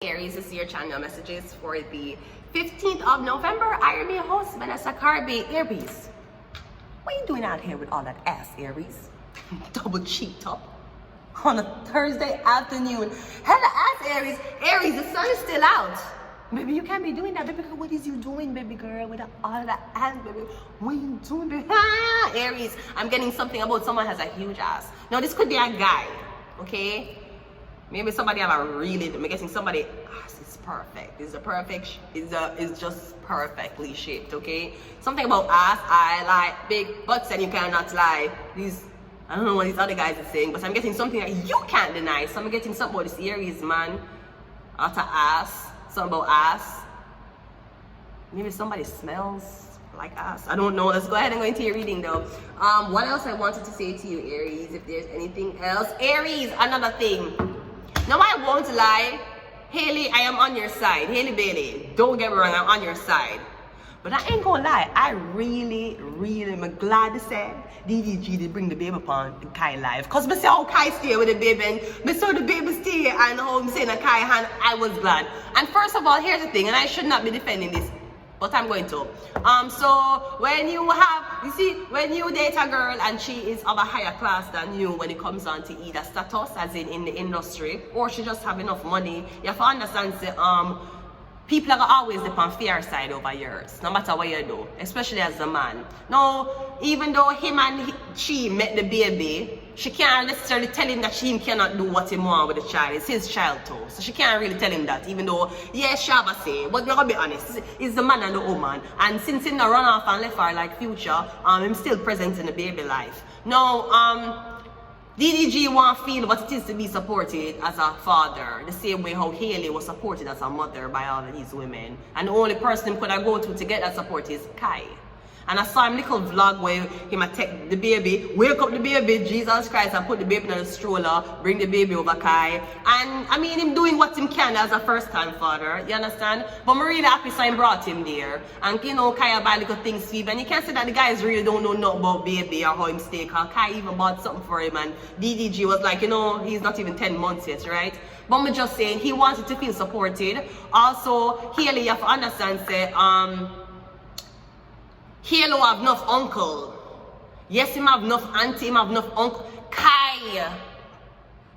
Aries, this is your channel messages for the 15th of November. I am your host, Vanessa Carby. Aries, what are you doing out here with all that ass, Aries? Double cheeked up on a Thursday afternoon. Hella ass, Aries. Aries, the sun is still out. Baby, you can't be doing that, baby. What is you doing, baby girl, with all that ass, baby? What are you doing, baby? Aries, I'm getting something about someone has a huge ass. Now, this could be a guy, okay? Maybe somebody have a really, I'm guessing somebody, it's perfect. It's just perfectly shaped, okay? Something about ass, I like big butts and you cannot lie. I don't know what these other guys are saying, but I'm getting something that you can't deny. So I'm getting something about this Aries man, out of ass, something about ass. Maybe somebody smells like ass. I don't know. Let's go ahead and go into your reading though. What else I wanted to say to you, Aries, if there's anything else. Aries, another thing. Now, I won't lie, Haley, I am on your side. Haley Bailey, don't get me wrong, I'm on your side. But I ain't gonna lie, I really am glad to say DDG did bring the baby upon Kai live. Because I see how Kai stay with the baby and I saw the baby stay and how I'm saying a Kai hand, I was glad. And first of all, here's the thing, and I should not be defending this, but I'm going to. So when you date a girl and she is of a higher class than you when it comes on to either status, as in the industry, or she just have enough money, you have to understand people are always on fair side over yours, no matter what you do, especially as a man. Now, even though she met the baby, she can't necessarily tell him that she cannot do what he wants with the child. It's his child too. So she can't really tell him that, even though, yes, she have a say. But we're gonna be honest, it's the man and the woman. And since he run off and left her like Future, I'm still present in the baby life. Now, DDG won't feel what it is to be supported as a father, the same way how Haley was supported as a mother by all of these women. And the only person he could I go to get that support is Kai. And I saw him little vlog where he might take the baby, wake up the baby, Jesus Christ, and put the baby in the stroller, bring the baby over Kai. And I mean, him doing what him can as a first-time father, you understand? But I'm really happy so I brought him there. And you know, Kai buy little things for him. And you can't say that the guys really don't know nothing about baby or how him stay. Because Kai even bought something for him. And DDG was like, you know, he's not even 10 months yet, right? But I'm just saying, he wanted to feel supported. Also, Haley, you have to understand, say, Halo have enough uncle. Yes, him have enough auntie, him have enough uncle. Kai.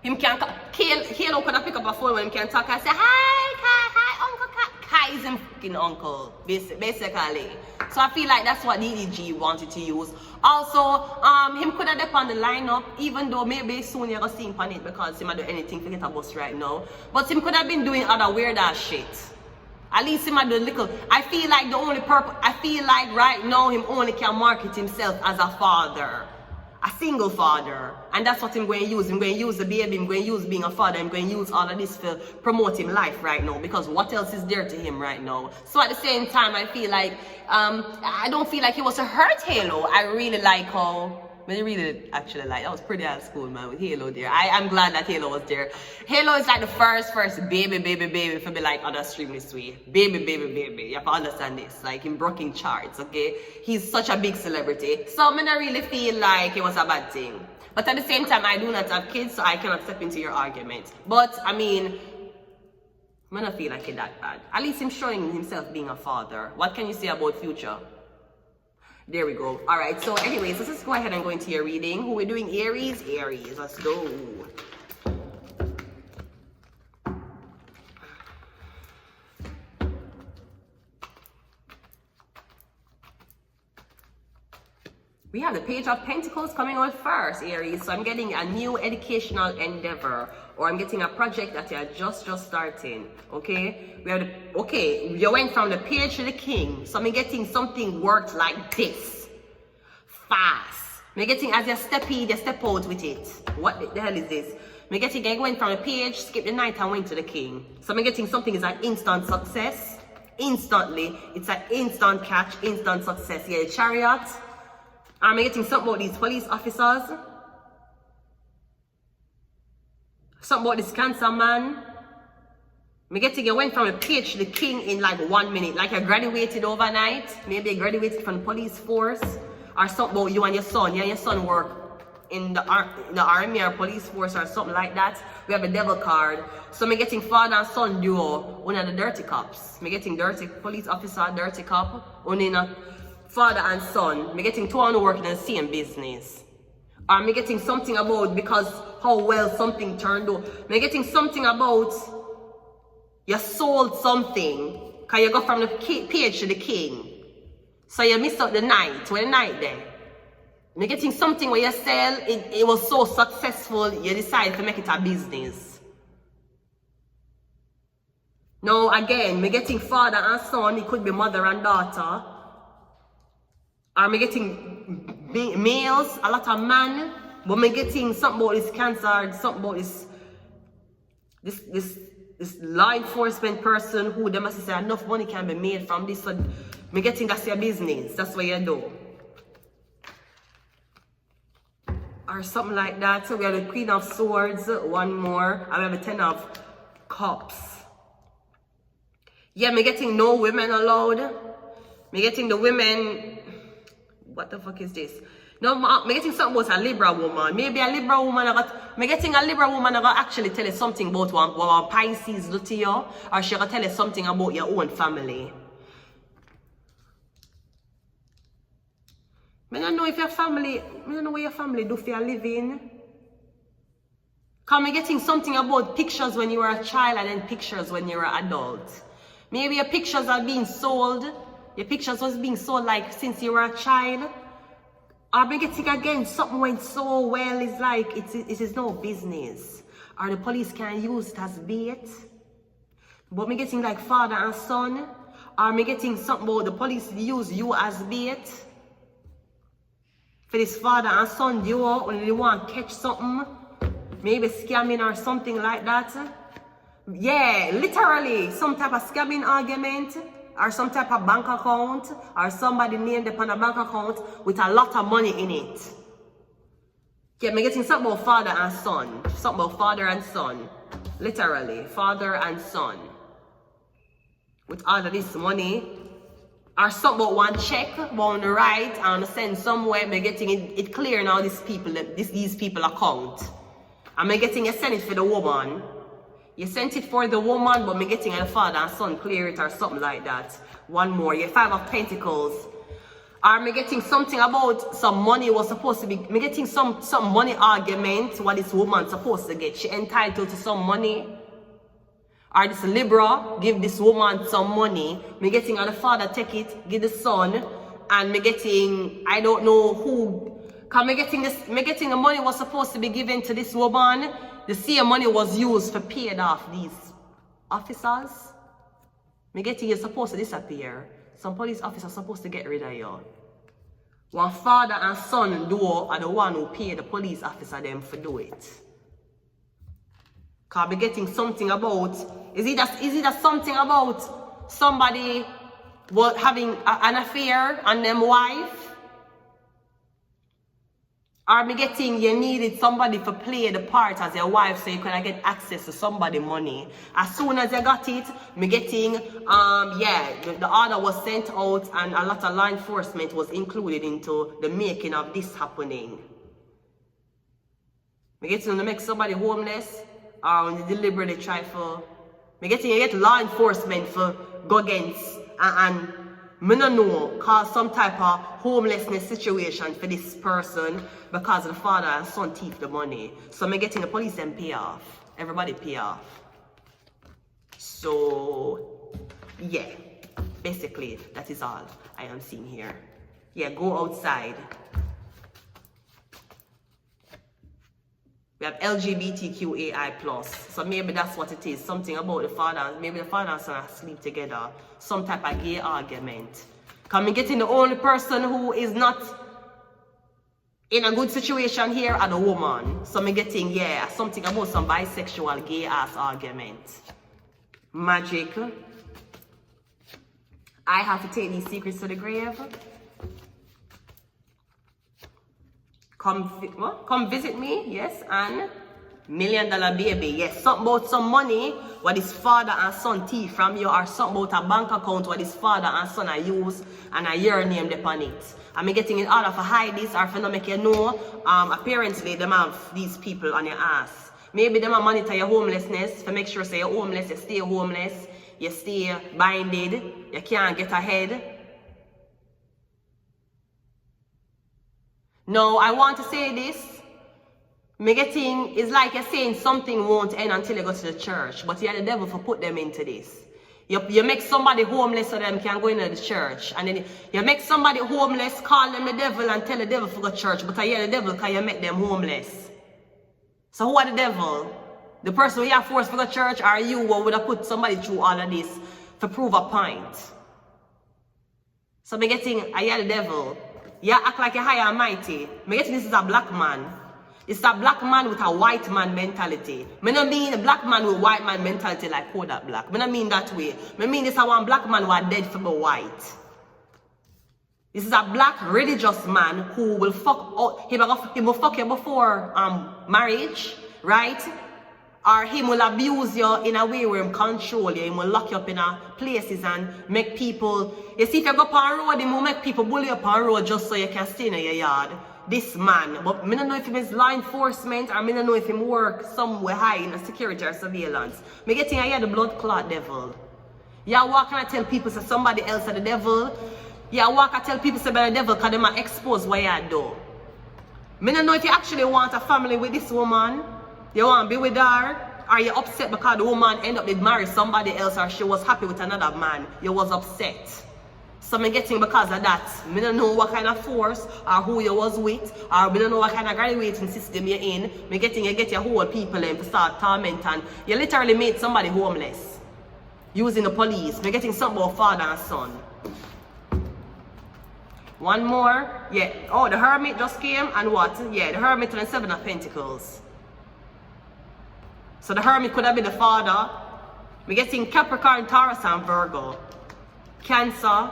Him can Halo could pick up a phone when him can talk and say, hi, Kai, hi, Uncle Kai. Kai is him fucking uncle, basically. So I feel like that's what DDG wanted to use. Also, him could have on the lineup, even though maybe soon you're gonna see him on it because he might do anything to get a bus right now. But him could have been doing other weird ass shit. At least him do little. I feel like right now him only can market himself as a father. A single father. And that's what I'm going to use. I'm going to use the baby, I'm going to use being a father, I'm going to use all of this for promoting life right now. Because what else is there to him right now? So at the same time, I feel like, I don't feel like he was a hurt Halo. I really like how, I really actually like, that was pretty old school, man, with Halo there. I'm glad that Halo was there. Halo is like the first baby for me like on the stream this way. Baby. You have to understand this. Like in breaking charts, okay? He's such a big celebrity. So I don't really feel like it was a bad thing. But at the same time, I do not have kids, so I cannot step into your argument. But I mean, I don't feel like it's that bad. At least him showing himself being a father. What can you say about Future? There we go. All right, so anyways, let's just go ahead and go into your reading. Who we're doing? Aries. Let's go. We have the Page of Pentacles coming out first, Aries. So I'm getting a new educational endeavor, or I'm getting a project that you're just starting, okay? You went from the Page to the King. So I'm getting something worked like this. Fast. I'm getting as you step in, you step out with it. What the hell is this? I'm getting, I went from the Page, skip the Knight and went to the King. So I'm getting something is an instant success. Instantly. It's an instant catch, instant success. Yeah, the Chariot. I'm getting something about these police officers. Something about this cancer man. I'm getting you went from a Page to the King in like 1 minute. Like you graduated overnight. Maybe you graduated from the police force. Or something about you and your son. You and your son work in the army or police force or something like that. We have a devil card. So me getting father and son duo, one of the dirty cops. Me getting dirty police officer, dirty cop, one in a father and son. Me getting two on working in the same business. Or me getting something about because how well something turned out. Me getting something about you sold something. Cause you go from the page to the king. So you missed out the night. When the night there. Me getting something where you sell, it was so successful, you decide to make it a business. Now again, me getting father and son, it could be mother and daughter. Or me getting males, a lot of man, but me getting something about this cancer, something about this law enforcement person who they must say enough money can be made from this. So me getting that's your business, that's what you do. Or something like that. So we have the Queen of Swords, one more, and we have the Ten of Cups. Yeah, me getting no women allowed. Me getting the women, what the fuck is this? No, me getting something about a Libra woman. Maybe a Libra woman, me getting a Libra woman that actually tell you something about what Pisces do to you, or she gonna tell you something about your own family. I don't know if your family, I don't know what your family do for your living. Cause me getting something about pictures when you were a child and then pictures when you were an adult. Maybe your pictures are being sold. Your pictures was being sold like since you were a child. Or me getting again, something went so well, it's like it is no business. Or the police can use it as bait. But me getting like father and son. Or me getting something about the police use you as bait. For this father and son duo, when they want to catch something, maybe scamming or something like that. Yeah, literally, some type of scamming argument, or some type of bank account, or somebody named upon a bank account with a lot of money in it. Yeah, me getting something about father and son. Something about father and son. Literally, father and son. With all of this money. Or something about one check, one right, and send somewhere, me getting it clear now these people account. And me getting you send it for the woman. You sent it for the woman, but me getting a father and son clear it or something like that. One more, you 5 of Pentacles. Or me getting something about some money was supposed to be, me getting some money argument, what this woman supposed to get. She entitled to some money. Or this Libra give this woman some money. Me getting the father take it, give the son, and me getting I don't know who. Cause me getting the money was supposed to be given to this woman. The same money was used for paying off these officers. Me getting you supposed to disappear. Some police officers supposed to get rid of you. One father and son duo are the one who pay the police officer them for do it. Cause be getting something about, is it a something about somebody having an affair on them wife? Or me getting you needed somebody to play the part as your wife so you can get access to somebody money. As soon as you got it, me getting, the order was sent out and a lot of law enforcement was included into the making of this happening. Me getting to make somebody homeless. Or when they deliberately try for me getting you get law enforcement for go against and me no know cause some type of homelessness situation for this person because the father and son thief the money. So me getting the police and pay off. Everybody pay off. So yeah, basically that is all I am seeing here. Yeah, go outside. We have LGBTQAI+. So maybe that's what it is. Something about the father, maybe the father and son sleep together. Some type of gay argument. Because me getting the only person who is not in a good situation here are the woman. So me getting, something about some bisexual gay ass argument. Magic. I have to take these secrets to the grave. Come visit me, yes, and $1 million baby. Yes, something about some money what this father and son thief from you, or something about a bank account what this father and son I use and your name upon it. Am I getting in order for hide this or for not make you know? Apparently them have these people on your ass. Maybe them monitor your homelessness to make sure say you're homeless, you stay homeless, you stay binded, you can't get ahead. No, I want to say this. Me getting is like you're saying something won't end until you go to the church, but you're the devil for put them into this. You make somebody homeless so them can go into the church, and then you make somebody homeless, call them the devil and tell the devil for go to church, but you're the devil because you make them homeless. So who are the devil? The person who you are forced to go to church, or you who would have put somebody through all of this to prove a point? So me getting, are you the devil? You act like you're high and mighty. Me getting this is a black man. It's a black man with a white man mentality. I don't mean a black man with white man mentality like Kodak Black. I don't mean that way. I mean this is one black man who are dead for the white. This is a black religious man who will fuck out. He will fuck you before marriage, right? Or he will abuse you in a way where he control you. He will lock you up in places and make people. You see, if you go up on road, he will make people bully you up on road just so you can stay in your yard. This man, but I don't know if he is law enforcement, or I don't know if he work somewhere high in the security or surveillance. I getting the blood clot devil. You walk and tell people say somebody else is the devil. You walk and tell people say the devil because they might expose what you do. I don't know if you actually want a family with this woman. You want to be with her, or you upset because the woman ended up with marry somebody else, or she was happy with another man. You was upset. So I'm getting because of that. I don't know what kind of force or who you was with, or I don't know what kind of graduating system you're in. I'm getting you get your whole people in to start torment, and you literally made somebody homeless using the police. I'm getting something about father and son. One more. Yeah. Oh, the hermit just came, and what? Yeah, the hermit and the 7 of Pentacles. So the hermit could have been the father. I'm getting Capricorn, Taurus, and Virgo. Cancer.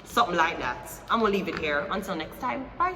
Something like that. I'm gonna leave it here. Until next time. Bye.